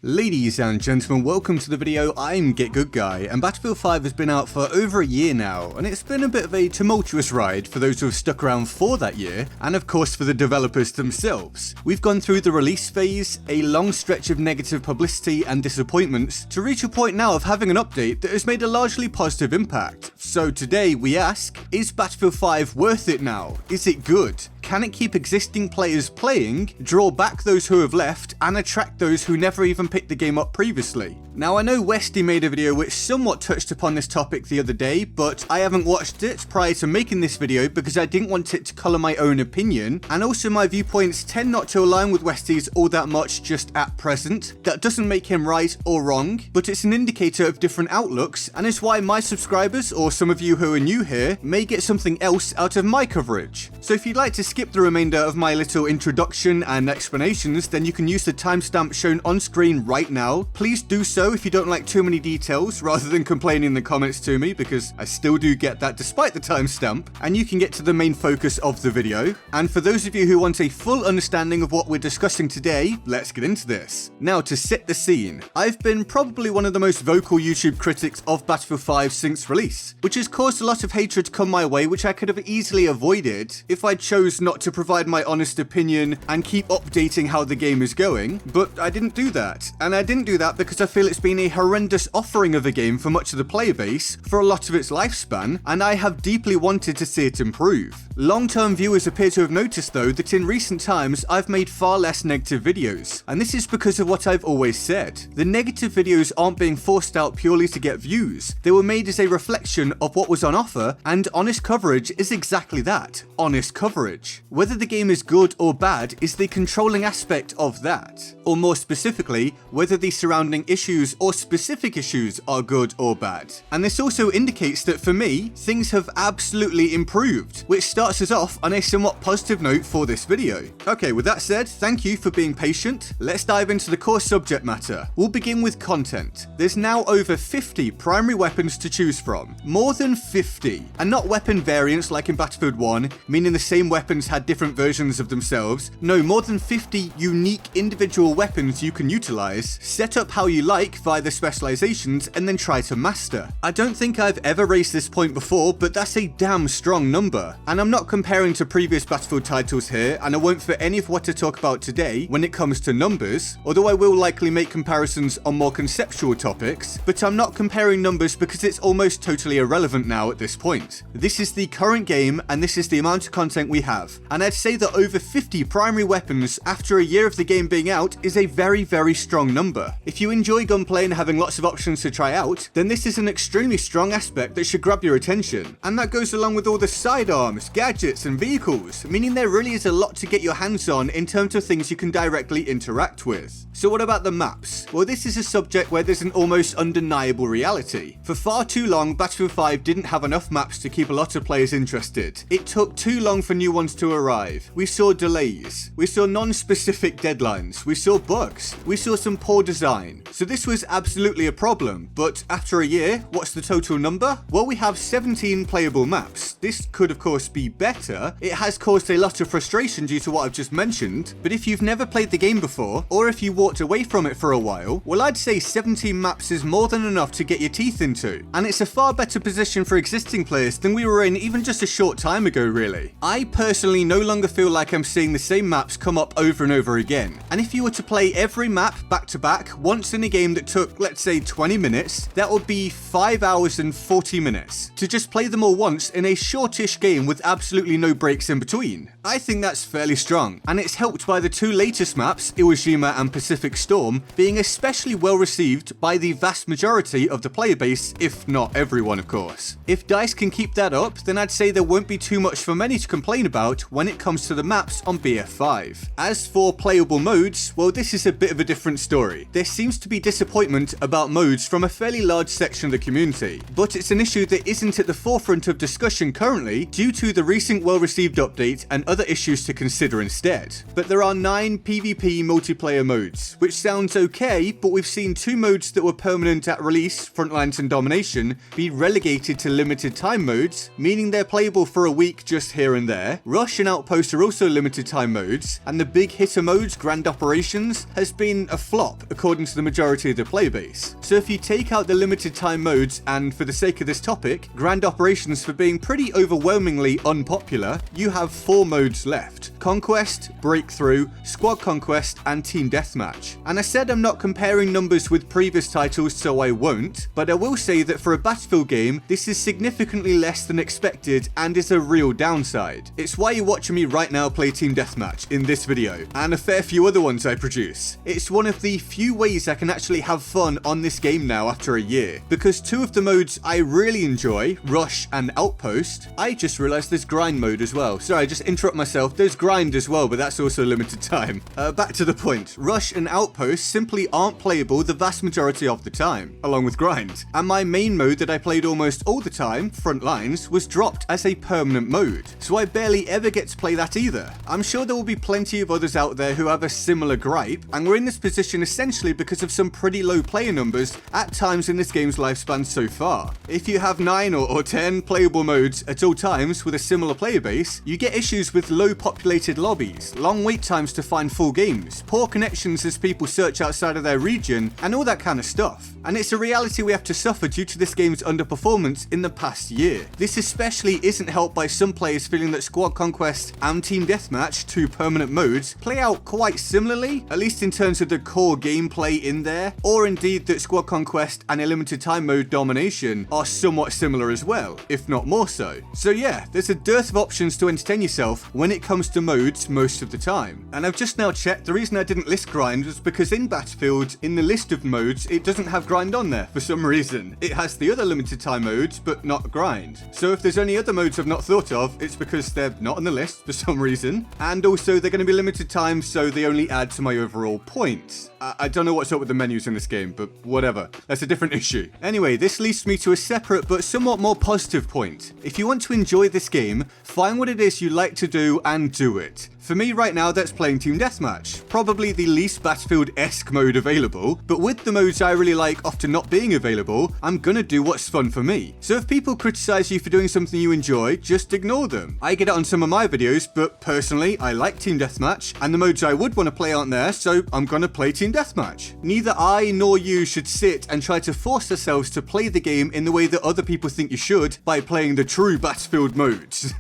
Ladies and gentlemen, welcome to the video. I'm GetGoodGuy, and Battlefield 5 has been out for over a year now, and it's been a bit of a tumultuous ride for those who have stuck around for that year, and of course for the developers themselves. We've gone through the release phase, a long stretch of negative publicity and disappointments, to reach a point now of having an update that has made a largely positive impact. So today we ask, is Battlefield 5 worth it now? Is it good? Can it keep existing players playing, draw back those who have left, and attract those who never even picked the game up previously? Now I know Westy made a video which somewhat touched upon this topic the other day, but I haven't watched it prior to making this video because I didn't want it to colour my own opinion, and also my viewpoints tend not to align with Westy's all that much just at present. That doesn't make him right or wrong, but it's an indicator of different outlooks, and is why my subscribers, or some of you who are new here, may get something else out of my coverage. So if you'd like to skip the remainder of my little introduction and explanations, then you can use the timestamp shown on screen right now. Please do so if you don't like too many details, rather than complaining in the comments to me, because I still do get that despite the timestamp, and you can get to the main focus of the video. And for those of you who want a full understanding of what we're discussing today, let's get into this. Now, to set the scene, I've been probably one of the most vocal YouTube critics of Battlefield 5 since release, which has caused a lot of hatred come my way, which I could have easily avoided if I chose not to provide my honest opinion and keep updating how the game is going, but I didn't do that. And I didn't do that because I feel it's been a horrendous offering of a game for much of the player base for a lot of its lifespan, and I have deeply wanted to see it improve. Long-term viewers appear to have noticed though that in recent times I've made far less negative videos, and this is because of what I've always said. The negative videos aren't being forced out purely to get views, they were made as a reflection of what was on offer, and honest coverage is exactly that, honest coverage. Whether the game is good or bad is the controlling aspect of that, or more specifically, whether the surrounding issues or specific issues are good or bad. And this also indicates that for me, things have absolutely improved, which starts us off on a somewhat positive note for this video. Okay, with that said, thank you for being patient. Let's dive into the core subject matter. We'll begin with content. There's now over 50 primary weapons to choose from. More than 50. And not weapon variants like in Battlefield 1, meaning the same weapons had different versions of themselves. No, more than 50 unique individual weapons you can utilize, set up how you like via the specializations, and then try to master. I don't think I've ever raised this point before, but that's a damn strong number. And I'm not comparing to previous Battlefield titles here, and I won't for any of what I talk about today when it comes to numbers, although I will likely make comparisons on more conceptual topics, but I'm not comparing numbers because it's almost totally irrelevant now at this point. This is the current game, and this is the amount of content we have, and I'd say that over 50 primary weapons after a year of the game being out is a very strong number. If you enjoy gunplay and having lots of options to try out, then this is an extremely strong aspect that should grab your attention, and that goes along with all the sidearms, gadgets and vehicles, meaning there really is a lot to get your hands on in terms of things you can directly interact with. So what about the maps? Well, this is a subject where there's an almost undeniable reality. For far too long, Battlefield 5 didn't have enough maps to keep a lot of players interested. It took too long for new ones to arrive. We saw delays, we saw non-specific deadlines, we saw bugs, we saw some poor design. So this was absolutely a problem, but after a year, what's the total number? Well, we have 17 playable maps. This could of course be better. It has caused a lot of frustration due to what I've just mentioned, but if you've never played the game before, or if you walked away from it for a while, well, I'd say 17 maps is more than enough to get your teeth into, and it's a far better position for existing players than we were in even just a short time ago, really. I personally no longer feel like I'm seeing the same maps come up over and over again, and if you were to play every map back to back once in a game that took, let's say, 20 minutes, that would be 5 hours and 40 minutes to just play them all once in a shortish game with absolutely no breaks in between. I think that's fairly strong, and it's helped by the two latest maps, Iwo Jima and Pacific Storm, being especially well received by the vast majority of the player base, if not everyone of course. If DICE can keep that up, then I'd say there won't be too much for many to complain about when it comes to the maps on BF5. As for playable modes, well, this is a bit of a different story. There seems to be disappointment about modes from a fairly large section of the community, but it's an issue that isn't at the forefront of discussion currently due to the recent well-received update and other issues to consider instead. But there are 9 PvP multiplayer modes, which sounds okay, but we've seen 2 modes that were permanent at release, Frontlines and Domination, be relegated to limited time modes, meaning they're playable for a week just here and there. Rush and Outpost are also limited time modes, and the big hitter modes, Grand Operations, has been a flop according to the majority of the player base. So if you take out the limited time modes, and for the sake of this topic, grand operations for being pretty overwhelmingly unpopular, you have 4 modes left: Conquest, Breakthrough, Squad Conquest, and Team Deathmatch. And I said I'm not comparing numbers with previous titles, so I won't, but I will say that for a Battlefield game, this is significantly less than expected and is a real downside. It's why you're watching me right now play Team Deathmatch in this video, and a fair few other ones I produce. It's one of the few ways I can actually have fun on this game now after a year, because 2 of the modes I really enjoy, Rush and Outpost. I just realized there's grind mode as well. Sorry, I just interrupt myself. There's grind as well, but that's also limited time. Back to the point. Rush and Outpost simply aren't playable the vast majority of the time, along with grind. And my main mode that I played almost all the time, Frontlines, was dropped as a permanent mode, so I barely ever get to play that either. I'm sure there will be plenty of others out there who have a similar gripe, and we're in this position essentially because of some pretty low player numbers at times in this game's lifespan so far. If you have 9 or 10 playable modes at all times with a similar player base, you get issues with low populated lobbies, long wait times to find full games, poor connections as people search outside of their region, and all that kind of stuff. And it's a reality we have to suffer due to this game's underperformance in the past year. This especially isn't helped by some players feeling that Squad Conquest and Team Deathmatch, 2 permanent modes, play out quite similarly, at least in terms of the core gameplay in there, or indeed that Squad Conquest and a limited time mode Domination are somewhat similar as well, if not more so. So yeah, there's a dearth of options to entertain yourself when it comes to modes most of the time. And I've just now checked, the reason I didn't list grind was because in Battlefield, in the list of modes, it doesn't have grind on there for some reason. It has the other limited time modes, but not grind. So if there's any other modes I've not thought of, it's because they're not on the list for some reason, and also they're going to be limited time, so they only add to my overall points. I don't know what's up with the menus in this game, but whatever. That's a different issue. Anyway, this leads me to a separate but somewhat more positive point. If you want to enjoy this game, find what it is you like to do and do it. For me right now, that's playing Team Deathmatch, probably the least Battlefield-esque mode available, but with the modes I really like often not being available, I'm gonna do what's fun for me. So if people criticize you for doing something you enjoy, just ignore them. I get it on some of my videos, but personally, I like Team Deathmatch, and the modes I would want to play aren't there, so I'm gonna play Team Deathmatch. Neither I nor you should sit and try to force ourselves to play the game in the way that other people think you should by playing the true Battlefield modes.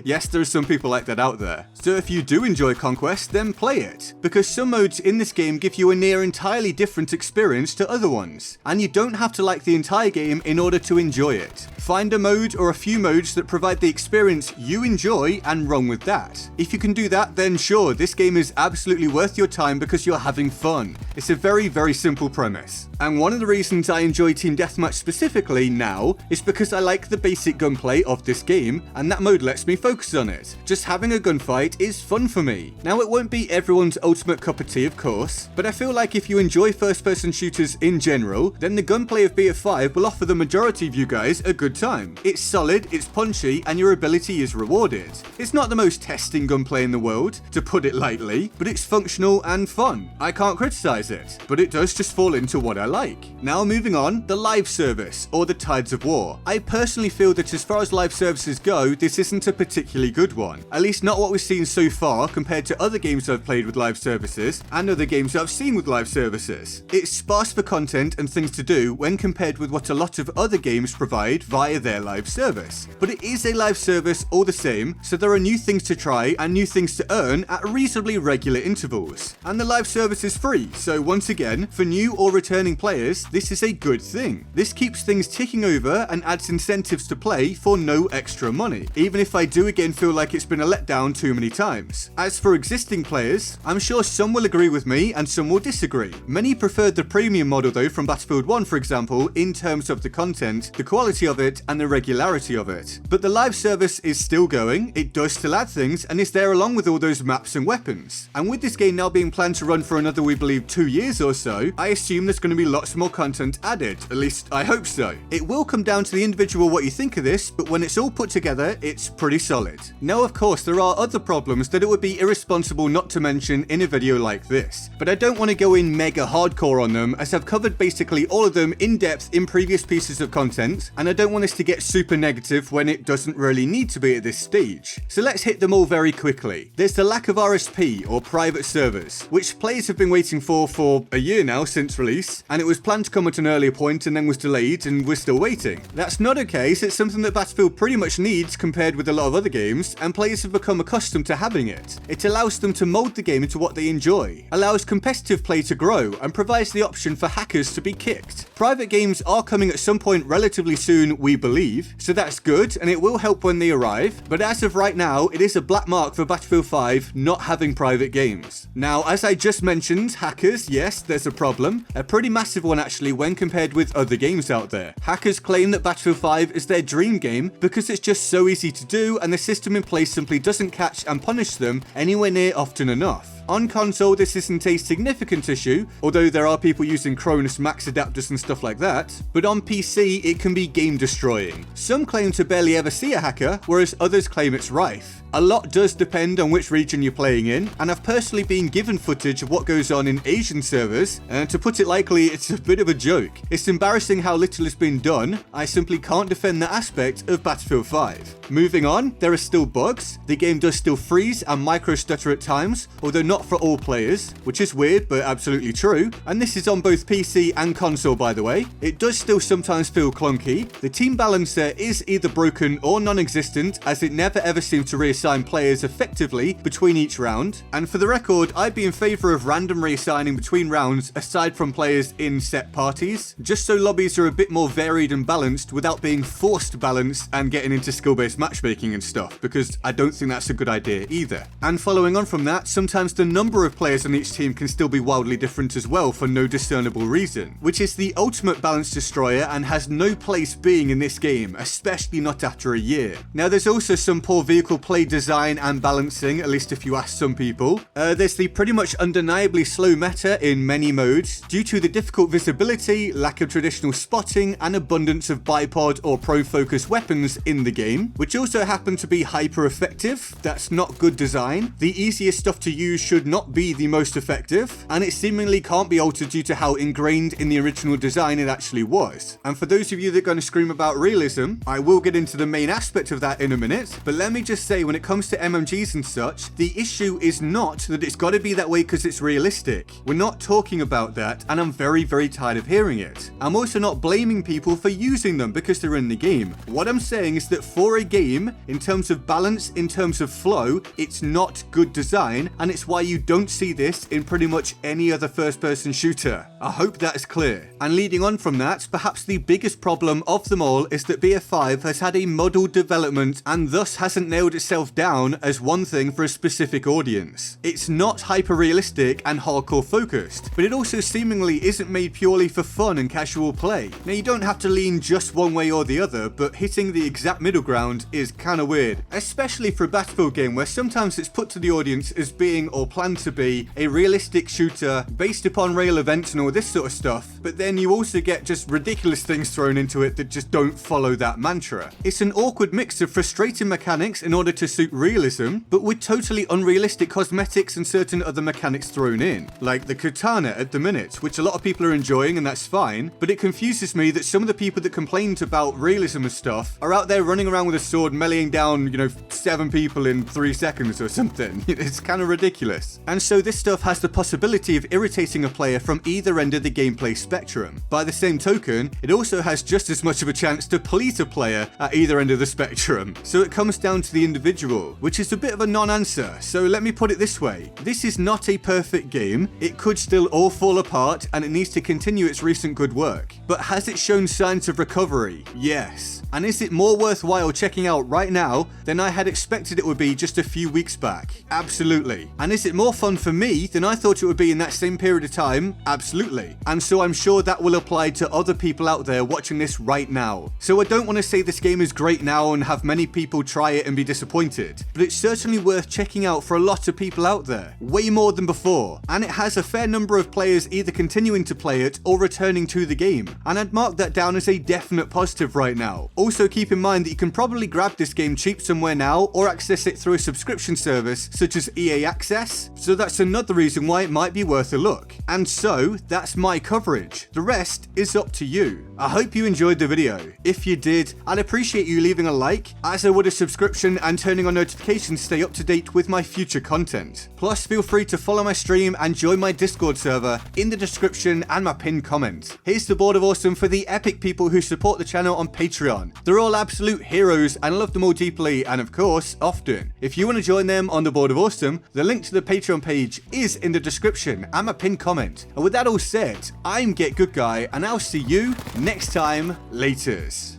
Yes, there are some people like that out there. So if you do enjoy Conquest, then play it, because some modes in this game give you a near entirely different experience to other ones, and you don't have to like the entire game in order to enjoy it. Find a mode or a few modes that provide the experience you enjoy and run with that. If you can do that, then sure, this game is absolutely worth your time because you're having fun. It's a very, very simple premise. And one of the reasons I enjoy Team Deathmatch specifically now is because I like the basic gunplay of this game, and that mode lets me focus on it. Just having a gunfight is fun for me. Now, it won't be everyone's ultimate cup of tea, of course, but I feel like if you enjoy first-person shooters in general, then the gunplay of BF5 will offer the majority of you guys a good time. It's solid, it's punchy, and your ability is rewarded. It's not the most testing gunplay in the world, to put it lightly, but it's functional and fun. I can't criticize it, but it does just fall into what I like. Now moving on, the live service, or the Tides of War. I personally feel that as far as live services go, this isn't a particularly good one. At least not what we've seen so far compared to other games I've played with live services, and other games I've seen with live services. It's sparse for content and things to do when compared with what a lot of other games provide via their live service. But it is a live service all the same, so there are new things to try and new things to earn at reasonably regular intervals. And the live service is free, so once again, for new or returning players, this is a good thing. This keeps things ticking over and adds incentives to play for no extra money, even if I do again feel like it's been a letdown too many times. As for existing players, I'm sure some will agree with me and some will disagree. Many preferred the premium model though from Battlefield 1, for example, in terms of the content, the quality of it, and the regularity of it. But the live service is still going, it does still add things, and is there along with all those maps and weapons. And with this game now being planned to run for another, we believe, 2 years or so, I assume there's going to be lots lots more content added, at least I hope so. It will come down to the individual what you think of this, but when it's all put together, it's pretty solid. Now of course there are other problems that it would be irresponsible not to mention in a video like this, but I don't want to go in mega hardcore on them as I've covered basically all of them in depth in previous pieces of content, and I don't want this to get super negative when it doesn't really need to be at this stage. So let's hit them all very quickly. There's the lack of RSP or private servers, which players have been waiting for a year now since release, and it was planned to come at an earlier point and then was delayed and we're still waiting. That's not a case, it's something that Battlefield pretty much needs compared with a lot of other games, and players have become accustomed to having it. It allows them to mold the game into what they enjoy, allows competitive play to grow, and provides the option for hackers to be kicked. Private games are coming at some point relatively soon, we believe, so that's good and it will help when they arrive, but as of right now, it is a black mark for Battlefield 5 not having private games. Now, as I just mentioned, hackers, yes, there's a problem. A pretty massive one actually when compared with other games out there. Hackers claim that Battlefield 5 is their dream game because it's just so easy to do and the system in place simply doesn't catch and punish them anywhere near often enough. On console, this isn't a significant issue, although there are people using Cronus Max adapters and stuff like that, but on PC, it can be game destroying. Some claim to barely ever see a hacker, whereas others claim it's rife. A lot does depend on which region you're playing in, and I've personally been given footage of what goes on in Asian servers, and to put it lightly, it's a bit of a joke. It's embarrassing how little has been done. I simply can't defend that aspect of Battlefield 5. Moving on, there are still bugs. The game does still freeze and micro stutter at times, although not for all players, which is weird but absolutely true, and this is on both PC and console by the way. It does still sometimes feel clunky. The team balancer is either broken or non-existent, as it never ever seems to reassign players effectively between each round, and for the record, I'd be in favour of random reassigning between rounds aside from players in set parties, just so lobbies are a bit more varied and balanced without being forced to balance and getting into skill-based matchmaking and stuff, because I don't think that's a good idea either. And following on from that, sometimes the number of players on each team can still be wildly different as well for no discernible reason, which is the ultimate balance destroyer and has no place being in this game, especially not after a year. Now there's also some poor vehicle play design and balancing, at least if you ask some people. There's the pretty much undeniably slow meta in many modes due to the difficult visibility, lack of traditional spotting, and abundance of bipod or pro-focus weapons in the game, which also happen to be hyper effective. That's not good design. The easiest stuff to use should not be the most effective, and it seemingly can't be altered due to how ingrained in the original design it actually was. And for those of you that are going to scream about realism, I will get into the main aspect of that in a minute, but let me just say when it comes to MMGs and such, the issue is not that it's got to be that way because it's realistic. We're not talking about that, and I'm very, very tired of hearing it. I'm also not blaming people for using them because they're in the game. What I'm saying is that for a game, in terms of balance, in terms of flow, it's not good design, and it's why you don't see this in pretty much any other first-person shooter. I hope that is clear. And leading on from that, perhaps the biggest problem of them all is that BF5 has had a muddled development and thus hasn't nailed itself down as one thing for a specific audience. It's not hyper-realistic and hardcore focused, but it also seemingly isn't made purely for fun and casual play. Now you don't have to lean just one way or the other, but hitting the exact middle ground is kinda weird, especially for a Battlefield game where sometimes it's put to the audience as being or planned to be a realistic shooter based upon real events and all this sort of stuff, but then you also get just ridiculous things thrown into it that just don't follow that mantra. It's an awkward mix of frustrating mechanics in order to suit realism, but with totally unrealistic cosmetics and certain other mechanics thrown in, like the katana at the minute, which a lot of people are enjoying and that's fine, but it confuses me that some of the people that complained about realism and stuff are out there running around with a sword meleeing down, 7 people in 3 seconds or something. It's kind of ridiculous. And so this stuff has the possibility of irritating a player from either end of the gameplay spectrum. By the same token, it also has just as much of a chance to please a player at either end of the spectrum. So it comes down to the individual, which is a bit of a non-answer. So let me put it this way. This is not a perfect game. It could still all fall apart and it needs to continue its recent good work. But has it shown signs of recovery? Yes. And is it more worthwhile checking out right now than I had expected it would be just a few weeks back? Absolutely. And is it it more fun for me than I thought it would be in that same period of time? Absolutely. And so I'm sure that will apply to other people out there watching this right now. So I don't want to say this game is great now and have many people try it and be disappointed, but it's certainly worth checking out for a lot of people out there, way more than before, and it has a fair number of players either continuing to play it or returning to the game, and I'd mark that down as a definite positive right now. Also keep in mind that you can probably grab this game cheap somewhere now or access it through a subscription service such as EA Access, so that's another reason why it might be worth a look. And so that's my coverage. The rest is up to you. I hope you enjoyed the video. If you did, I'd appreciate you leaving a like, as I would a subscription and turning on notifications to stay up to date with my future content. Plus feel free to follow my stream and join my Discord server in the description and my pinned comment. Here's the Board of Awesome for the epic people who support the channel on Patreon. They're all absolute heroes and I love them all deeply and of course often. If you want to join them on the Board of Awesome, the link to the Patreon page is in the description and my pinned comment. And with that all said, I'm GetGoodGuy and I'll see you next time. Laters.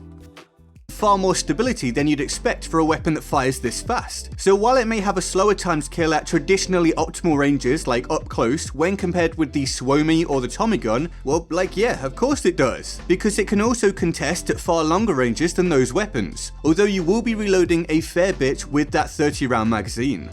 Far more stability than you'd expect for a weapon that fires this fast. So while it may have a slower timescale at traditionally optimal ranges like up close when compared with the Suomi or the Tommy gun, well yeah, of course it does, because it can also contest at far longer ranges than those weapons, although you will be reloading a fair bit with that 30 round magazine.